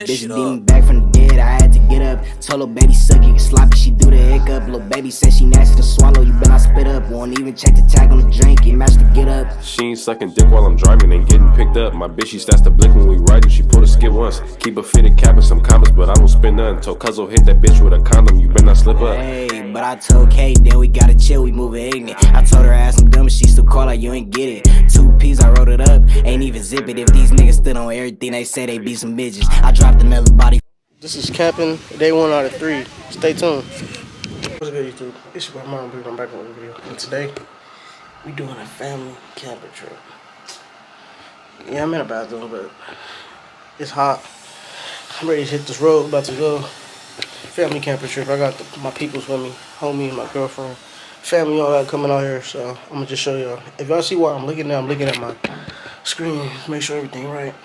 Bitch beat me back from the dead, I had to get up. Told her baby suck it, sloppy, she do the hiccup. Little baby said she nasty to swallow, you better not spit up. Won't even check the tag on the drink, it matched to get up. She ain't sucking dick while I'm driving and getting picked up. My bitch, she starts to blink when we riding, she pulled a skid once. Keep a fitted cap and some comments, but I don't spend nothing. Told Cuzzo hit that bitch with a condom, you better not slip up. Hey, but I told Kate, then we gotta chill, we moving ignorant. I told her ass I'm dumb, but she still call like you ain't get it. 2 P's, I wrote it up, ain't even zip it. If these niggas stood on everything, they say they be some bitches. I dropped another body. This is camping day 1 out of 3. Stay tuned. What's good, YouTube? It's your boy Mom. I'm back with a video. And today, we doing a family camping trip. Yeah, I'm in a bathroom, but it's hot. I'm ready to hit this road. About to go family camping trip. I got my peoples with me, homie and my girlfriend, family, all that coming out here. So I'm gonna just show y'all. If y'all see what I'm looking at my screen. Make sure everything right.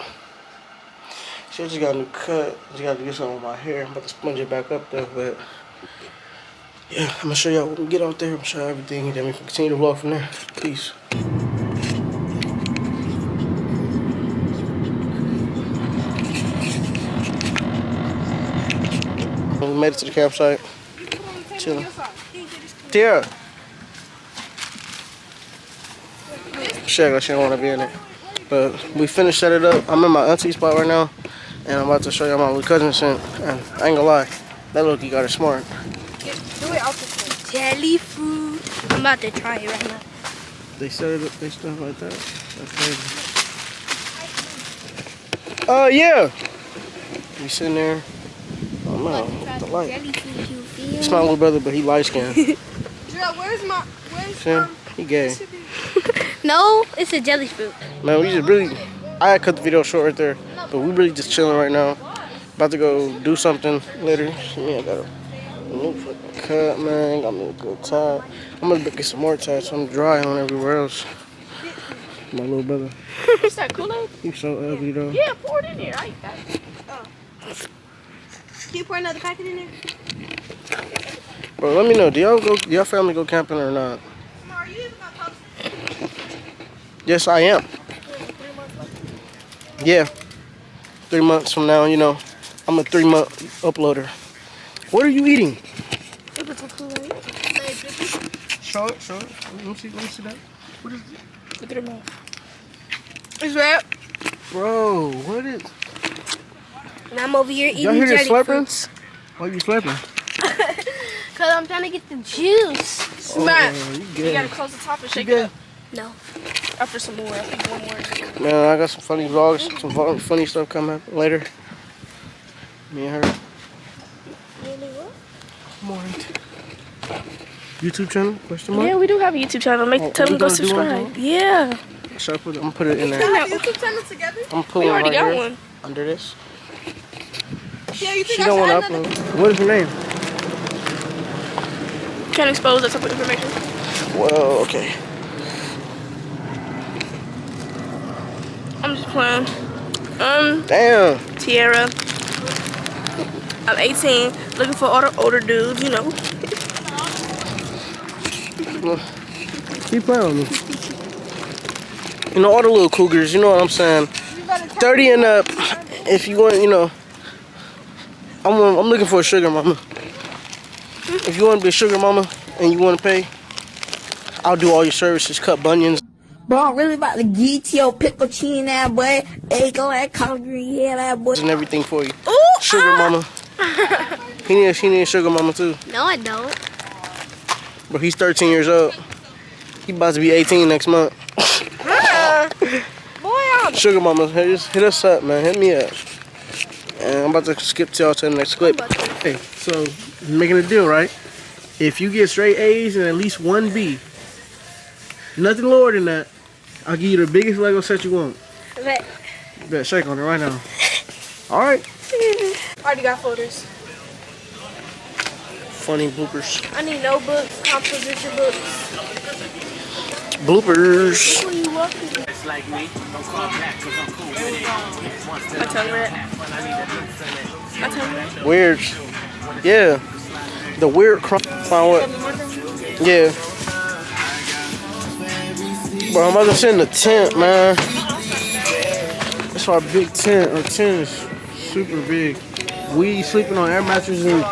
She just got a new cut. Just got to get something on my hair. I'm about to sponge it back up there, but yeah, I'm gonna show y'all when we get out there. I'm gonna show you everything, and then we can continue the vlog from there. Peace. We made it to the campsite. Chilling. Tiara. She don't want to be in it, but we finished setting it up. I'm in my auntie spot right now. And I'm about to show y'all my little cousin sent. And I ain't gonna lie, that little kid got it smart. Do it out the jelly food. I'm about to try it right now. They set it up, they stuff like that. That's crazy. Yeah. We sitting there. Oh man, the light. It's my little brother, but he light skinned. Where's he gay. No, it's a jelly fruit. Man, we just really, I had cut the video short right there. But we really just chilling right now. About to go do something later. Yeah, I got a new fucking cut, man. Got me a good tie. I'm gonna get some more ties so I'm dry on everywhere else. My little brother. What's that, Kool-Aid? He's so ugly though. Yeah, pour it in there. I eat that. Oh. Can you pour another packet in there? Bro, let me know. Do y'all family go camping or not? Are you even gonna post? Yes, I am. Yeah. 3 months from now, you know, I'm a 3-month uploader. What are you eating? Kool-Aid. Show it. Let me see that. What is it? Look at her mouth. It's red. Bro, what is? And I'm over here eating y'all hear jelly slurping? fruits. Why you slurping? Cause I'm trying to get the juice. Smack. You gotta close the top and shake it up. No. After some more, I think one more. Man, I got some funny vlogs, some funny stuff coming up later. Me and her. Really what? Morning. YouTube channel? Question mark? Yeah, we do have a YouTube channel. Tell them to go subscribe. Yeah. So I'm gonna put it in there. We have a YouTube channel together? I'm putting we already right got here, one. under this. Yeah, you think she don't want to upload. What is her name? Can't expose that type of information. Well, okay. I'm just playing. Damn. Tiara. I'm 18. Looking for all the older dudes, you know. Keep playing with me. You know, all the little cougars, you know what I'm saying? 30 and up, if you want, you know, I'm looking for a sugar mama. If you want to be a sugar mama and you want to pay, I'll do all your services, cut bunions. Bro, I'm really about to get your pickle chin that boy. Egg on that collard green head that boy. And everything for you. Ooh, sugar mama. She need a sugar mama too. No, I don't. But he's 13 years old. He about to be 18 next month. Boy, Sugar mama, just hit us up, man. Hit me up. And I'm about to skip to y'all to the next clip. Hey, so making a deal, right? If you get straight A's and at least 1 B, nothing lower than that, I'll give you the biggest Lego set you want. Bet. You better shake on it right now. Alright. Already got folders. Funny bloopers. I need notebooks, composition books. Bloopers. Who you walking? My tongue red. My tongue red. Weird. Yeah. The weird crumb. Find what? Yeah. Bro, I'm about to sit in the tent, man. That's our big tent. Our tent is super big. We sleeping on air mattresses and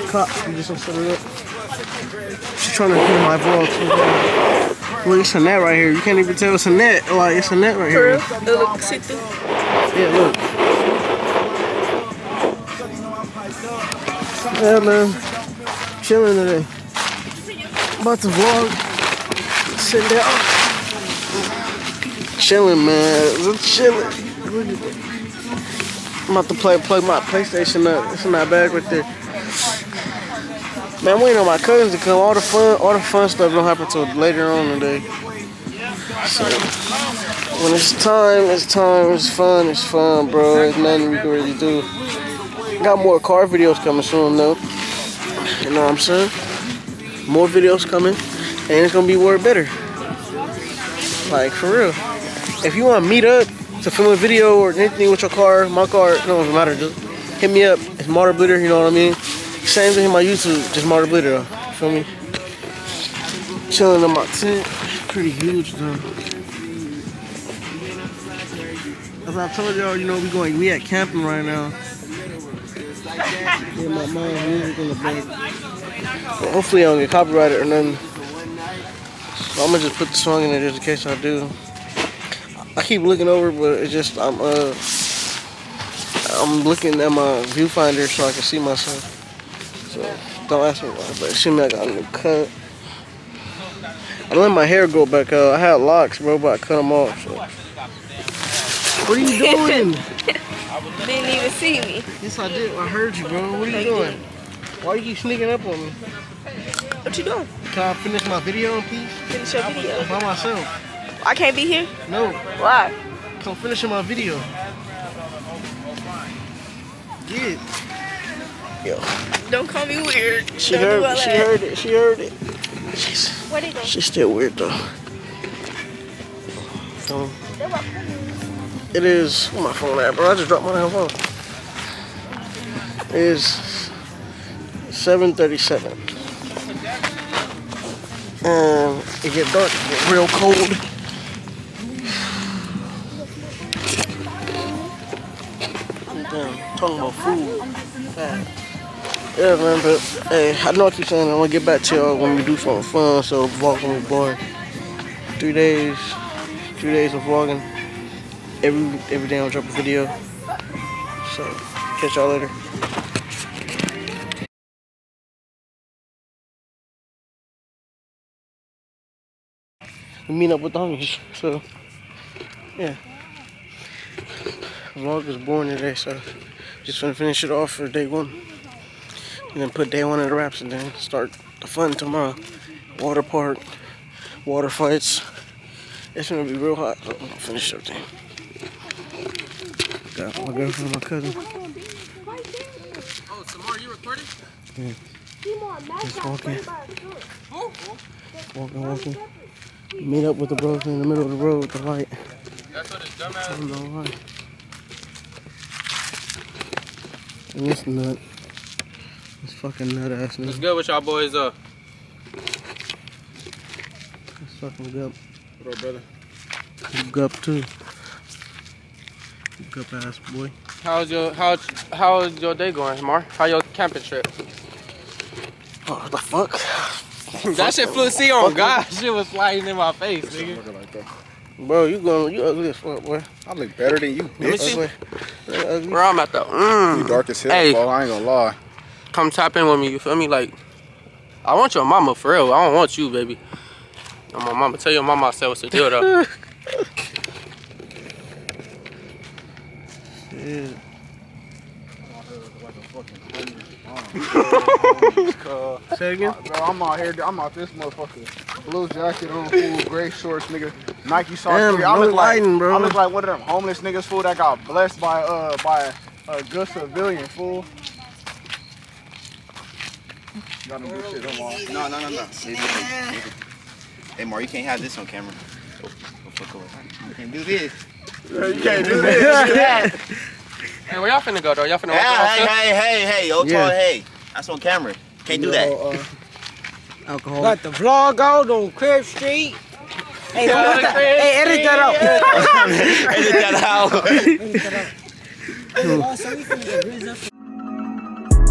cots. We just gonna set it up. She's trying to do my vlog too. Look, it's a net right here. You can't even tell it's a net. Like, it's a net right here. For real? It looks see-through. Yeah, look. Yeah, man. Chilling today. About to vlog. Sitting down. Chilling, man. Just chilling. I'm about to plug my PlayStation up. It's in my bag right there. Man, I'm waiting on my cousins to come. All the fun stuff don't happen till later on today. So when it's time. It's fun, bro. There's nothing we can really do. Got more car videos coming soon, though. You know what I'm saying? More videos coming, and it's gonna be word better. Like, for real. If you want to meet up to film a video or anything with your car, my car, it don't matter. Just hit me up. It's Martyr Blitter, you know what I mean? Same thing in my YouTube, just Martyr Blitter, though. Feel me? Chilling in my tent. Pretty huge, though. As I told y'all, you know, we at camping right now. Yeah, my mom's music in the back. Well, hopefully I don't get copyrighted or nothing. So I'm gonna just put the song in there just in case I do. I keep looking over, but it's just I'm looking at my viewfinder so I can see myself. So don't ask me why, but it seems like I got a new cut. I let my hair grow back out. I had locks, bro, but I cut them off. So. What are you doing? Didn't even see me. Yes, I did. I heard you, bro. What are you doing? Why you keep sneaking up on me? What you doing? Can I finish my video in peace? Finish your video. By myself. I can't be here? No. Why? I'm finishing my video. Get it. Yo. Don't call me weird. She heard it. Where'd it go? She's still weird though. It is, where my phone at, bro? I just dropped my damn phone. It is 7:37. And it get dark, it get real cold. Damn, talking about food. Yeah, man, but hey, I know what you're saying. I'm gonna get back to y'all when we do something fun, so vlog gonna be boring. 3 days of vlogging. Every day I'll drop a video. So, catch y'all later. We meet up with the homies, so yeah. Vlog is boring today, so just gonna finish it off for day 1. And then put day 1 in the wraps and then start the fun tomorrow. Water park, water fights. It's gonna be real hot, so I'm gonna finish everything. Got my girlfriend and my cousin. Oh, Samar, you recording? Yeah. Just walking. Walking. Meet up with the bros in the middle of the road with the light. That's what this dumbass. I don't know why. And this nut. This fucking nut ass nut. What's good with y'all boys, This fucking gup. What up, brother? You gup too. You gup ass boy. How's your day going, Samar? How your camping trip? Oh, what the fuck? That shit flew see on God. Shit was flying in my face, nigga. Bro, you ugly as fuck, boy. I look better than you, Let me bitch. see. Ugly. Where I'm at though. You dark as hell, Hey. bro. I ain't gonna lie. Come tap in with me, you feel me? Like, I want your mama for real. I don't want you, baby. I'm my mama. Tell your mama I said what's the deal though. Shit. Say it again? Bro, I'm out here. I'm out this motherfucker. Blue jacket on, fool, gray shorts, nigga. Nike socks. Damn, nigga. no lighting, bro. I look like one of them homeless niggas, fool, that got blessed by a good civilian, fool. Got him good shit on. No. Hey, Mar, you can't have this on camera. Go fuck over. You can't do this. You can't do this. Hey, where y'all finna go though? Y'all finna walk Hey, yo, Yeah. hey. That's on camera. Can't do that. Alcohol. Got the vlog out on Crib Street. Hey, Yeah, hey, edit that out. Edit that out.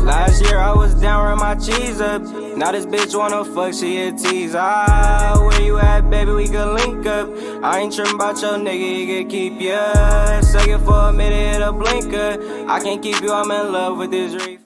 Last year I was down with my cheese up. Now this bitch wanna fuck, she a tease. Ah, where you at, baby? We could link up. I ain't trippin' about your nigga, he could keep ya. Second for a minute, a blinker. I can't keep you, I'm in love with this reef.